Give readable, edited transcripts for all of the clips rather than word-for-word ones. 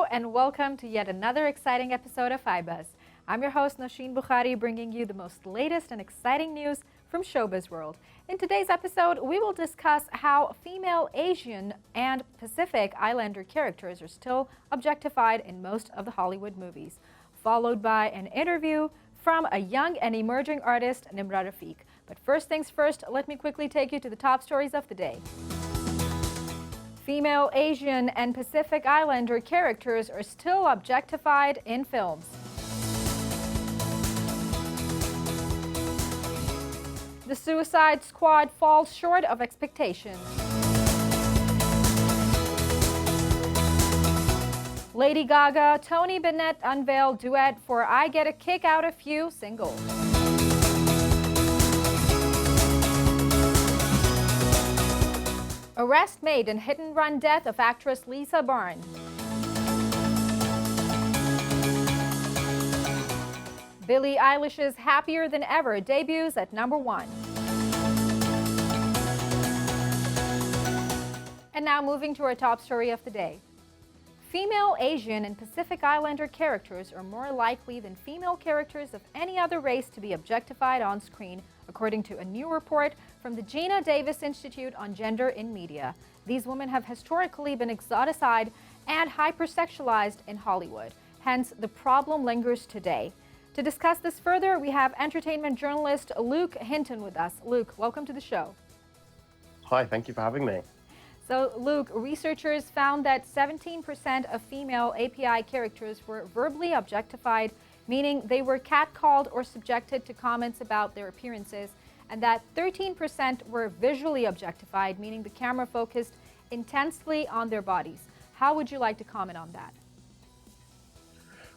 Hello and welcome to yet another exciting episode of iBuzz. I'm your host Nosheen Bukhari, bringing you the most latest and exciting news from showbiz world. In today's episode, we will discuss how female Asian and Pacific Islander characters are still objectified in most of the Hollywood movies, followed by an interview from a young and emerging artist, Nimra Rafique. But first things first, let me quickly take you to the top stories of the day. Female Asian and Pacific Islander characters are still objectified in films. The Suicide Squad falls short of expectations. Lady Gaga, Tony Bennett unveil duet for I Get a Kick Out of You single. Arrest made in hit-and-run death of actress Lisa Barn. Billie Eilish's Happier Than Ever debuts at #1. And now moving to our top story of the day. Female Asian and Pacific Islander characters are more likely than female characters of any other race to be objectified on screen, according to a new report from the Gina Davis Institute on Gender in Media. These women have historically been exoticized and hypersexualized in Hollywood. Hence, the problem lingers today. To discuss this further, we have entertainment journalist Luke Hinton with us. Luke, welcome to the show. Hi, thank you for having me. So, Luke, researchers found that 17% of female API characters were verbally objectified, meaning they were catcalled or subjected to comments about their appearances, and that 13% were visually objectified, meaning the camera focused intensely on their bodies. How would you like to comment on that?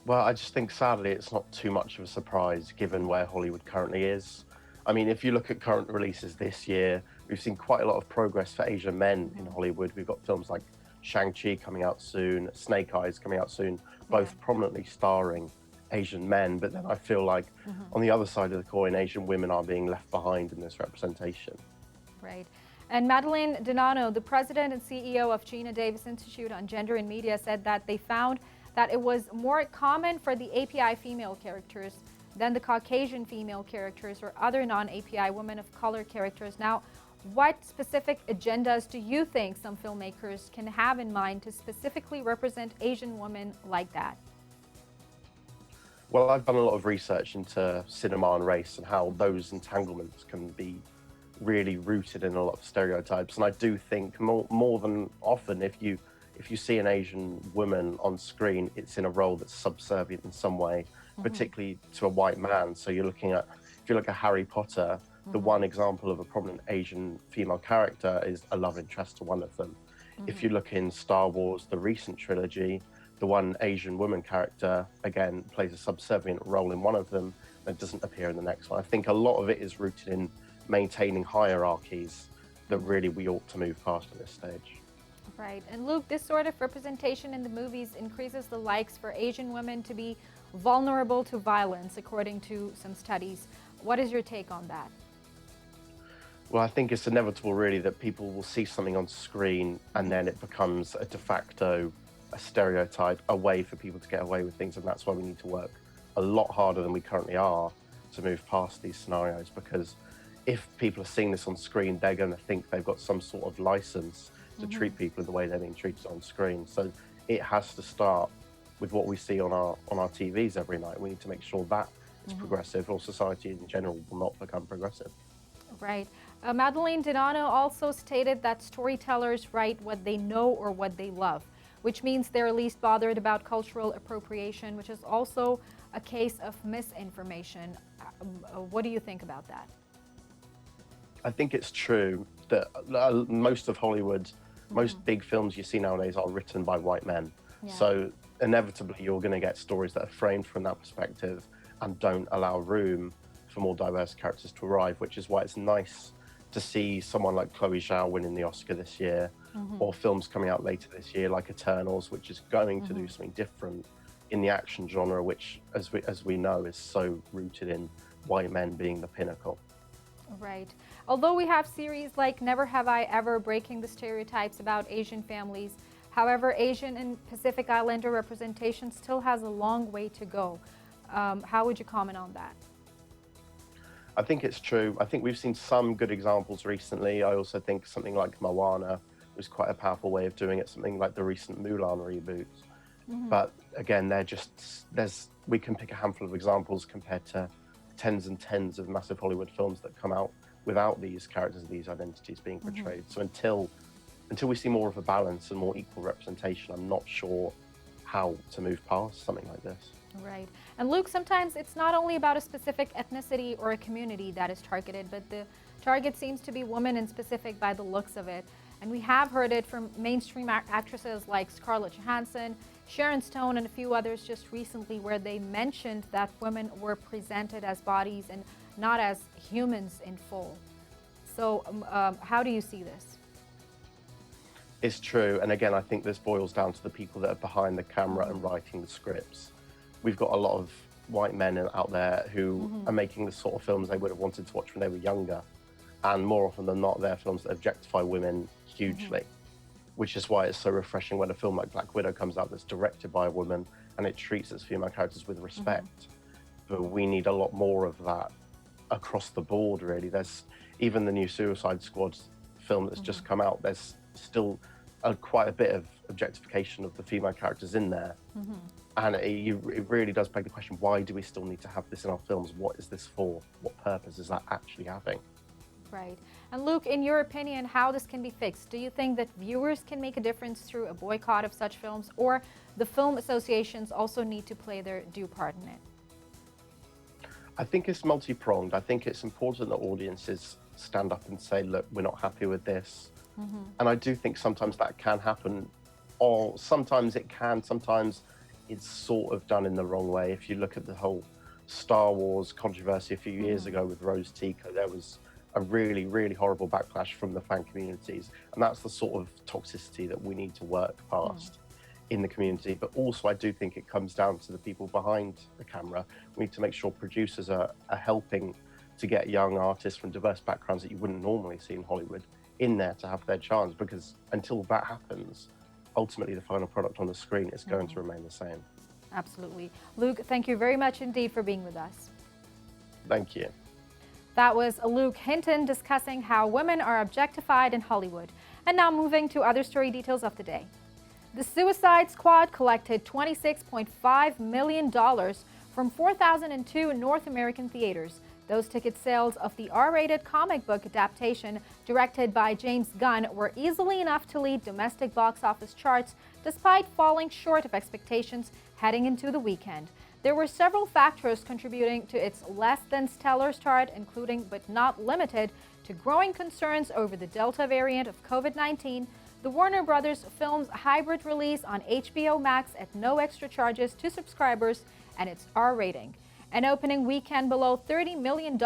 Well, I just think sadly it's not too much of a surprise given where Hollywood currently is. I mean, if you look at current releases this year, we've seen quite a lot of progress for Asian men in Hollywood. We've got films like Shang-Chi coming out soon, Snake Eyes coming out soon, both prominently starring Asian men. But then I feel like on the other side of the coin, Asian women are being left behind in this representation. Right. And Madeline Donano, the president and CEO of Gina Davis Institute on Gender in Media, said that they found that it was more common for the API female characters than the Caucasian female characters or other non-API women of color characters. Now, what specific agendas do you think some filmmakers can have in mind to specifically represent Asian women like that? Well, I've done a lot of research into cinema and race and how those entanglements can be really rooted in a lot of stereotypes. And I do think more than often, if you see an Asian woman on screen, it's in a role that's subservient in some way, particularly to a white man. So you're looking at, if you look at Harry Potter, the one example of a prominent Asian female character is a love interest to one of them. If you look in Star Wars, the recent trilogy, the one Asian woman character, again, plays a subservient role in one of them that doesn't appear in the next one. I think a lot of it is rooted in maintaining hierarchies that really we ought to move past at this stage. Right. And Luke, this sort of representation in the movies increases the likes for Asian women to be vulnerable to violence, according to some studies. What is your take on that? Well, I think it's inevitable, really, that people will see something on screen and then it becomes a de facto, a stereotype, a way for people to get away with things. And that's why we need to work a lot harder than we currently are to move past these scenarios. Because if people are seeing this on screen, they're going to think they've got some sort of license to treat people the way they're being treated on screen. So it has to start with what we see on our TVs every night. We need to make sure that it's progressive, or society in general will not become progressive. Right. Madeline Donano also stated that storytellers write what they know or what they love, which means they're least bothered about cultural appropriation, which is also a case of misinformation. What do you think about that? I think it's true that most of Hollywood, most big films you see nowadays are written by white men. Yeah. So inevitably you're going to get stories that are framed from that perspective and don't allow room for more diverse characters to arrive, which is why it's nice to see someone like Chloe Zhao winning the Oscar this year, or films coming out later this year like Eternals, which is going to do something different in the action genre, which, as we know, is so rooted in white men being the pinnacle. Right. Although we have series like Never Have I Ever breaking the stereotypes about Asian families, However, Asian and Pacific Islander representation still has a long way to go. How would you comment on that? I think it's true. I think we've seen some good examples recently. I also think something like Moana was quite a powerful way of doing it, something like the recent Mulan reboots. But again, we can pick a handful of examples compared to tens and tens of massive Hollywood films that come out without these characters, these identities being portrayed. So until we see more of a balance and more equal representation, I'm not sure how to move past something like this. Right. And Luke, sometimes it's not only about a specific ethnicity or a community that is targeted, but the target seems to be women in specific by the looks of it. And we have heard it from mainstream actresses like Scarlett Johansson, Sharon Stone, and a few others just recently, where they mentioned that women were presented as bodies and not as humans in full. So how do you see this? It's true. And again, I think this boils down to the people that are behind the camera and writing the scripts. We've got a lot of white men out there who are making the sort of films they would have wanted to watch when they were younger. And more often than not, they're films that objectify women hugely, which is why it's so refreshing when a film like Black Widow comes out that's directed by a woman and it treats its female characters with respect. But we need a lot more of that across the board, really. There's even the new Suicide Squad film that's just come out, there's still quite a bit of objectification of the female characters in there. And it really does beg the question, why do we still need to have this in our films? What is this for? What purpose is that actually having? Right. And Luke, in your opinion, how this can be fixed? Do you think that viewers can make a difference through a boycott of such films, or the film associations also need to play their due part in it? I think it's multi-pronged. I think it's important that audiences stand up and say, look, we're not happy with this. And I do think sometimes that can happen, or sometimes it can, sometimes it's sort of done in the wrong way. If you look at the whole Star Wars controversy a few years ago with Rose Tico, there was a really, really horrible backlash from the fan communities. And that's the sort of toxicity that we need to work past in the community. But also, I do think it comes down to the people behind the camera. We need to make sure producers are helping to get young artists from diverse backgrounds that you wouldn't normally see in Hollywood in there to have their chance, because until that happens, ultimately the final product on the screen is going to remain the same. Absolutely. Luke, thank you very much indeed for being with us. Thank you. That was Luke Hinton discussing how women are objectified in Hollywood. And now moving to other story details of the day. The Suicide Squad collected $26.5 million from 4,002 North American theaters. Those ticket sales of the R-rated comic book adaptation directed by James Gunn were easily enough to lead domestic box office charts despite falling short of expectations heading into the weekend. There were several factors contributing to its less than stellar start, including but not limited to growing concerns over the Delta variant of COVID-19, the Warner Brothers film's hybrid release on HBO Max at no extra charges to subscribers, and its R rating. An opening weekend below $30 million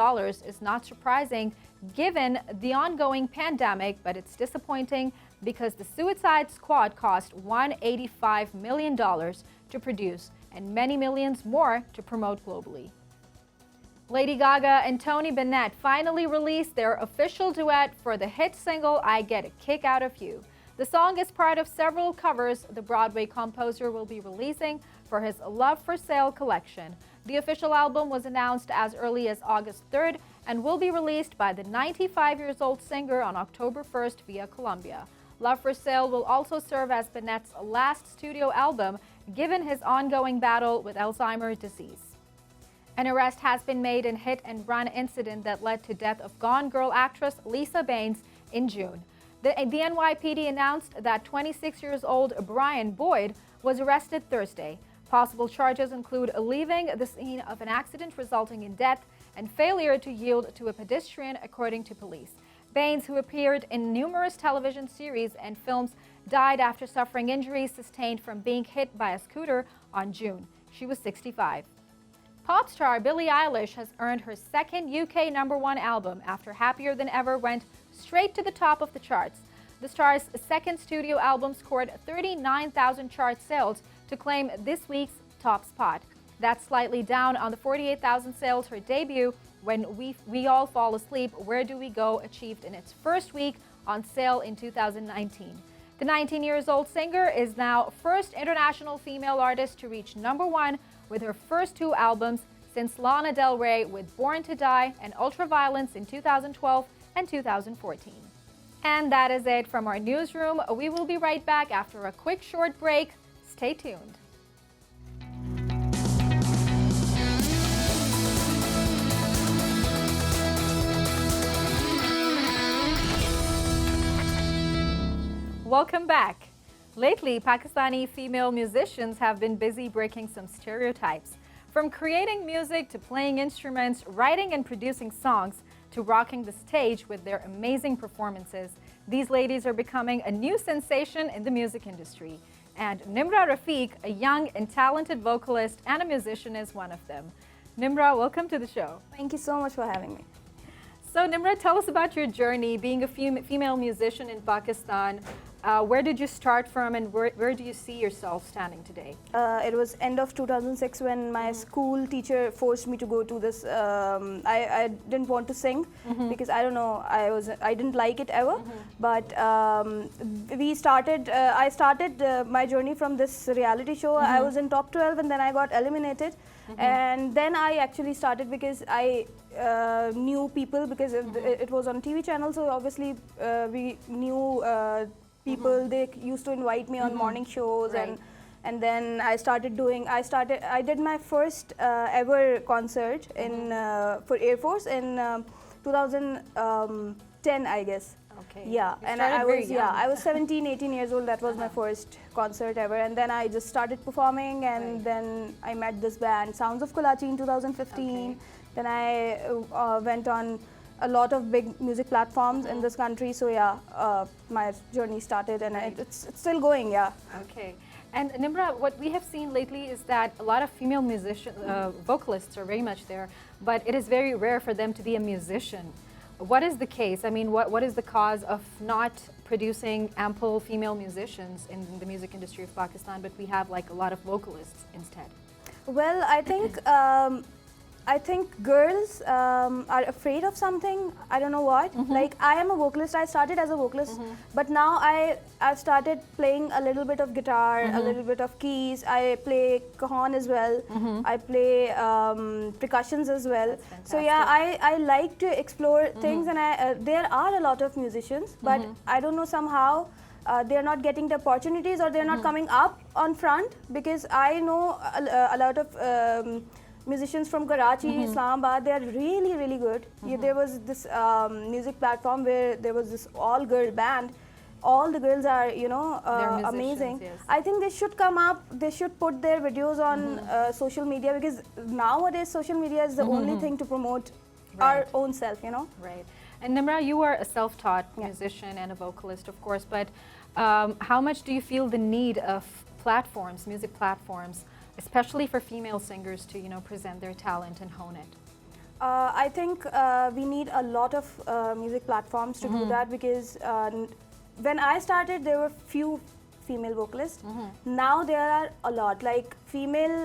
is not surprising given the ongoing pandemic, but it's disappointing because the Suicide Squad cost $185 million to produce and many millions more to promote globally. Lady Gaga and Tony Bennett finally released their official duet for the hit single I Get a Kick Out of You. The song is part of several covers the Broadway composer will be releasing for his Love for Sale collection. The official album was announced as early as August 3rd and will be released by the 95-year-old singer on October 1st via Columbia. Love for Sale will also serve as Bennett's last studio album, given his ongoing battle with Alzheimer's disease. An arrest has been made in hit-and-run incident that led to death of Gone Girl actress Lisa Baines in June. The NYPD announced that 26-year-old Brian Boyd was arrested Thursday. Possible charges include leaving the scene of an accident resulting in death and failure to yield to a pedestrian, according to police. Baines, who appeared in numerous television series and films, died after suffering injuries sustained from being hit by a scooter on June. She was 65. Pop star Billie Eilish has earned her second UK #1 album after Happier Than Ever went straight to the top of the charts. The star's second studio album scored 39,000 chart sales to claim this week's top spot. That's slightly down on the 48,000 sales her debut, When We All Fall Asleep, Where Do We Go, achieved in its first week on sale in 2019. The 19-year-old singer is now first international female artist to reach #1 with her first 2 albums since Lana Del Rey with Born to Die and Ultraviolence in 2012 and 2014. And that is it from our newsroom. We will be right back after a quick short break. Stay tuned. Welcome back. Lately, Pakistani female musicians have been busy breaking some stereotypes. From creating music to playing instruments, writing and producing songs, to rocking the stage with their amazing performances, these ladies are becoming a new sensation in the music industry. And Nimra Rafique, a young and talented vocalist and a musician, is one of them. Nimra, welcome to the show. Thank you so much for having me. So Nimra, tell us about your journey being a female musician in Pakistan. Where did you start from, and where do you see yourself standing today? It was end of 2006 when my school teacher forced me to go to this. I didn't want to sing because I don't know, I didn't like it ever. But I started my journey from this reality show. I was in top 12 and then I got eliminated. And then I actually started because I knew people, because it was on TV channel. So obviously we knew people. They used to invite me on morning shows, Right. and then I did my first ever concert in for Air Force in 2010, I guess. Okay. Yeah, You and started very young. I was 17, 18 years old. That was my first concert ever, and then I just started performing, and Right. then I met this band, Sounds of Karachi, in 2015. Okay. Then I went on a lot of big music platforms in this country. So yeah, my journey started, and Right. it's still going. Yeah. Okay. And Nimra, what we have seen lately is that a lot of female vocalists are very much there, but it is very rare for them to be a musician. What is the case? I mean, what is the cause of not producing ample female musicians in the music industry of Pakistan, but we have like a lot of vocalists instead? Well, I think girls are afraid of something. I don't know what. Like, I am a vocalist. I started as a vocalist, but now I've started playing a little bit of guitar, a little bit of keys. I play cajon as well. I play percussions as well. So yeah, I like to explore things, and there are a lot of musicians, but I don't know, somehow they're not getting the opportunities, or they're not coming up on front, because I know a lot of musicians from Karachi, Islamabad. They are really, really good. There was this music platform where there was this all-girl band. All the girls are, They're amazing. musicians, yes. I think they should come up. They should put their videos on social media, because nowadays social media is the only thing to promote our own self. Right. And Nimra, you are a self-taught musician and a vocalist, of course, but how much do you feel the need of platforms, music platforms, especially for female singers to, present their talent and hone it? I think we need a lot of music platforms to do that, because when I started, there were few female vocalists. Now there are a lot. Like, female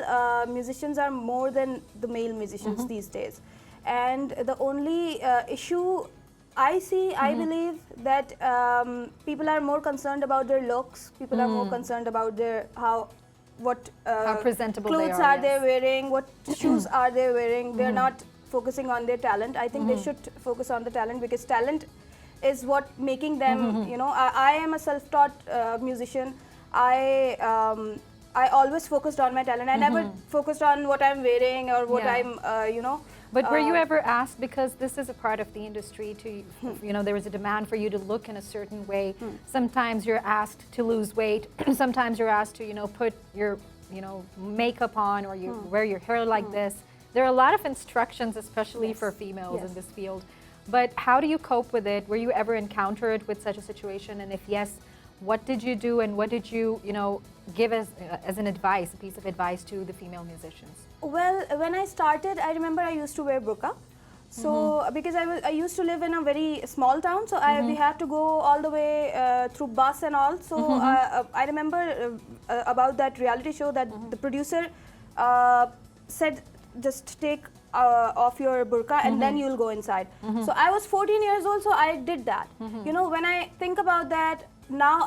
musicians are more than the male musicians these days. And the only issue I see, I believe that people are more concerned about their looks. People are more concerned about how presentable clothes they are, they yes. wearing, what shoes are they wearing. They're not focusing on their talent. I think they should focus on the talent, because talent is what making them, I am a self-taught musician. I always focused on my talent. I never focused on what I'm wearing or what I'm, But were you ever asked, because this is a part of the industry, to, there is a demand for you to look in a certain way. Sometimes you're asked to lose weight. Sometimes you're asked to, put your, makeup on, or you wear your hair like this. There are a lot of instructions, especially for females in this field. But how do you cope with it? Were you ever encountered with such a situation? And if yes, what did you do, and what did you, give as an advice, a piece of advice to the female musicians? Well, when I started, I remember I used to wear burqa. So because I used to live in a very small town, so we had to go all the way through bus and all. So I remember about that reality show that the producer said, just take off your burqa and then you'll go inside. So I was 14 years old, so I did that. When I think about that, now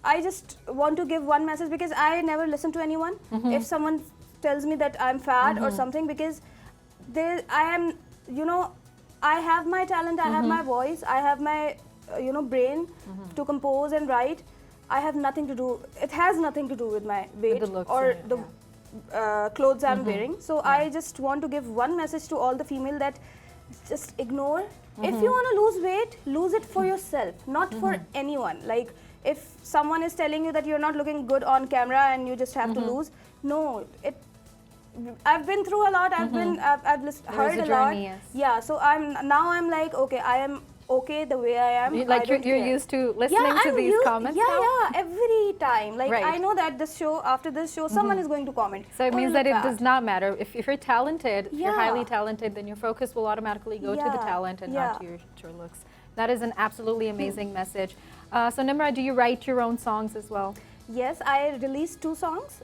I just want to give one message, because I never listen to anyone. If someone tells me that I'm fat or something, because I am, you know, I have my talent, I have my voice, I have my, you know, brain to compose and write. I have nothing to do, it has nothing to do with my weight or the clothes I'm wearing. So I just want to give one message to all the female, that just ignore. If you want to lose weight, lose it for yourself, not for anyone. Like, if someone is telling you that you're not looking good on camera and you just have to lose, no, I've been through a lot. I've heard a lot. Yes. Yeah, so I'm like, okay, I am okay the way I am. You're used to listening to these comments? Yeah, every time. Like, I know that after this show, someone is going to comment. So it means that it does not matter. If you're talented, if you're highly talented, then your focus will automatically go to the talent and not to your looks. That is an absolutely amazing message. So Nimra, do you write your own songs as well? Yes, I released 2 songs.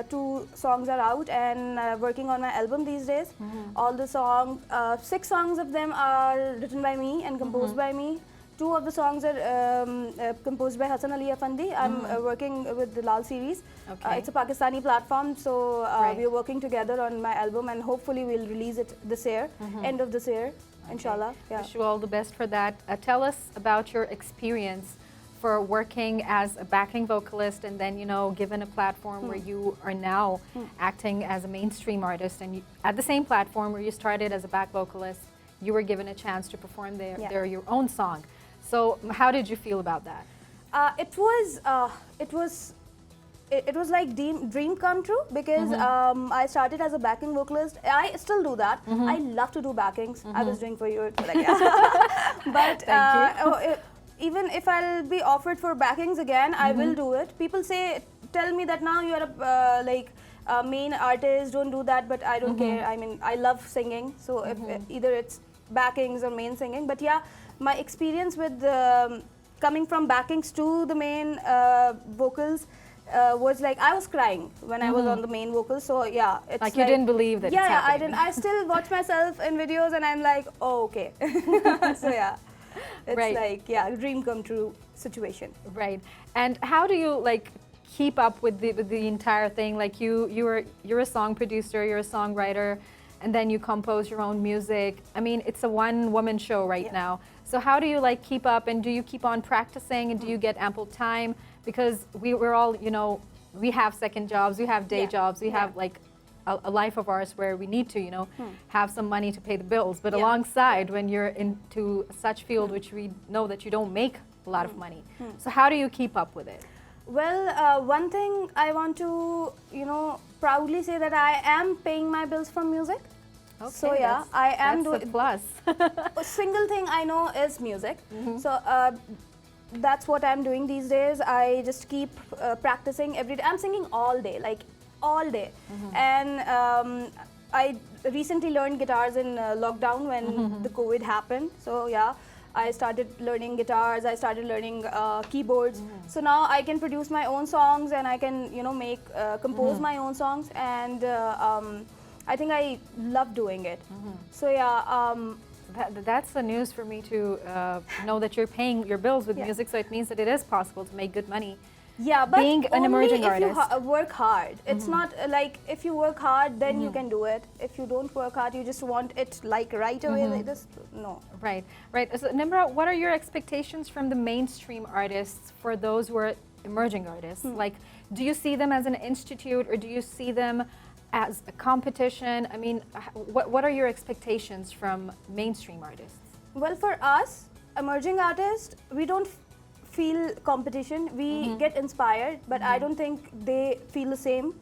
2 songs are out and working on my album these days. All the songs, 6 songs of them are written by me and composed by me. 2 of the songs are composed by Hassan Ali Afandi. I'm working with the Lal series. Okay. It's a Pakistani platform, so we're working together on my album, and hopefully we'll release it this year, end of this year, inshallah. Yeah. Wish you all the best for that. Tell us about your experience for working as a backing vocalist, and then, you know, given a platform where you are now acting as a mainstream artist, and at the same platform where you started as a back vocalist, you were given a chance to perform your own song. So how did you feel about that? It was like dream come true, because I started as a backing vocalist. I still do that. I love to do backings. I was doing for you, like, but even if I'll be offered for backings again, I will do it. People tell me that now you're a main artist, don't do that, but I don't care. I mean, I love singing, so if either it's backings or main singing. But yeah, my experience with coming from backings to the main vocals was like, I was crying when I was on the main vocals. So yeah, it's like you didn't believe that. Yeah, I didn't. I still watch myself in videos and I'm like, oh, okay. So yeah. It's like, yeah, dream come true situation. Right. And how do you like keep up with the entire thing? Like you're a song producer, you're a songwriter, and then you compose your own music. I mean, it's a one-woman show right now. So how do you like keep up, and do you keep on practicing, and do you get ample time? Because we're all, you know, we have second jobs, we have day jobs, we have like a life of ours where we need to, you know, have some money to pay the bills. But alongside, when you're into such field, which we know that you don't make a lot of money. So how do you keep up with it? Well, one thing I want to, you know, proudly say that I am paying my bills from music. Okay, so yeah, I am doing. That's a plus. A single thing I know is music. So that's what I'm doing these days. I just keep practicing every day. I'm singing all day, like all day. And I recently learned guitars in lockdown when the COVID happened. So yeah, I started learning guitars, I started learning keyboards. So now I can produce my own songs, and I can, you know, compose my own songs. And I think I love doing it. So yeah. That's the news for me to know that you're paying your bills with music, so it means that it is possible to make good money. Yeah, but being an emerging only if artist. you work hard. It's not like if you work hard, then you can do it. If you don't work hard, you just want it like right away. Like this, no. Right, right. So Nimra, what are your expectations from the mainstream artists for those who are emerging artists? Like, do you see them as an institute, or do you see them as a competition? I mean, what are your expectations from mainstream artists? Well, for us, emerging artists, we don't feel competition. We get inspired, but I don't think they feel the same.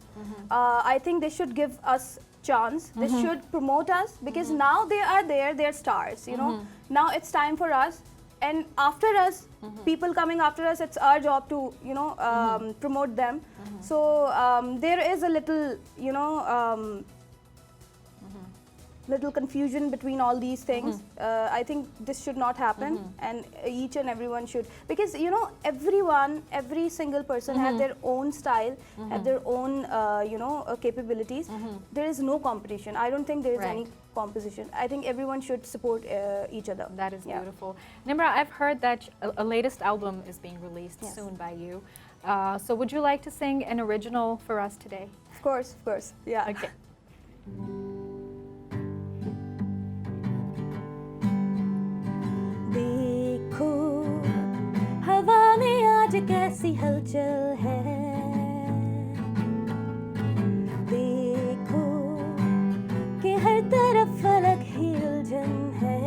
I think they should give us chance. They should promote us, because now they are there, they're stars, you know. Now it's time for us, and after us, people coming after us, it's our job to, you know, promote them. So there is a little, you know, little confusion between all these things. I think this should not happen, and each and everyone should, because you know, every single person has their own style, have their own capabilities. There is no competition. I don't think there is any competition. I think everyone should support each other. That is beautiful. Nimra, I've heard that a latest album is being released soon by you. So would you like to sing an original for us today? Of course, yeah. Okay. देखो हवा में आज कैसी हलचल है, देखो कि हर तरफ अलग ही उलझन है,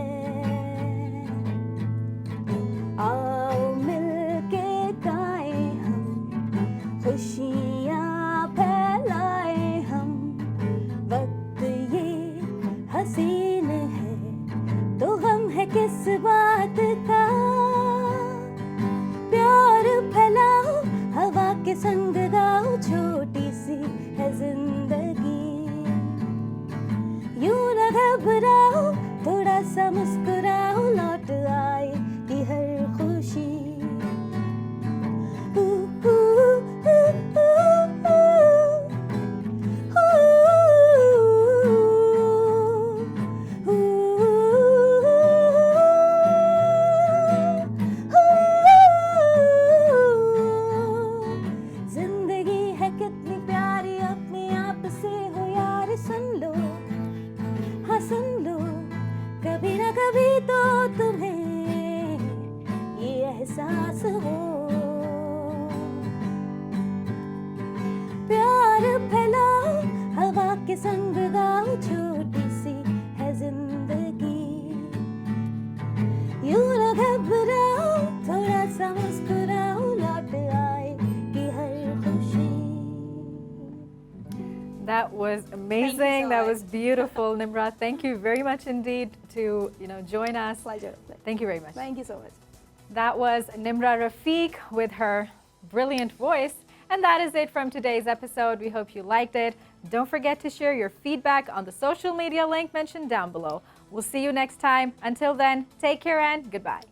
आओ मिलके गाएं हम, खुशियाँ फैलाएं हम, वक्त ये हसीन है तो गम है किस बात का, प्यार फैलाओ हवा के संग गाओ, छोटी सी है जिंदगी, यूं न घबराओ थोड़ा सा मुस्कुराओ, लौट आएगी हर खुशी। That was amazing. That was beautiful, Nimra. Thank you very much indeed to join us. Pleasure. Thank you very much. Thank you so much. That was Nimra Rafique with her brilliant voice. And that is it from today's episode. We hope you liked it. Don't forget to share your feedback on the social media link mentioned down below. We'll see you next time. Until then, take care and goodbye.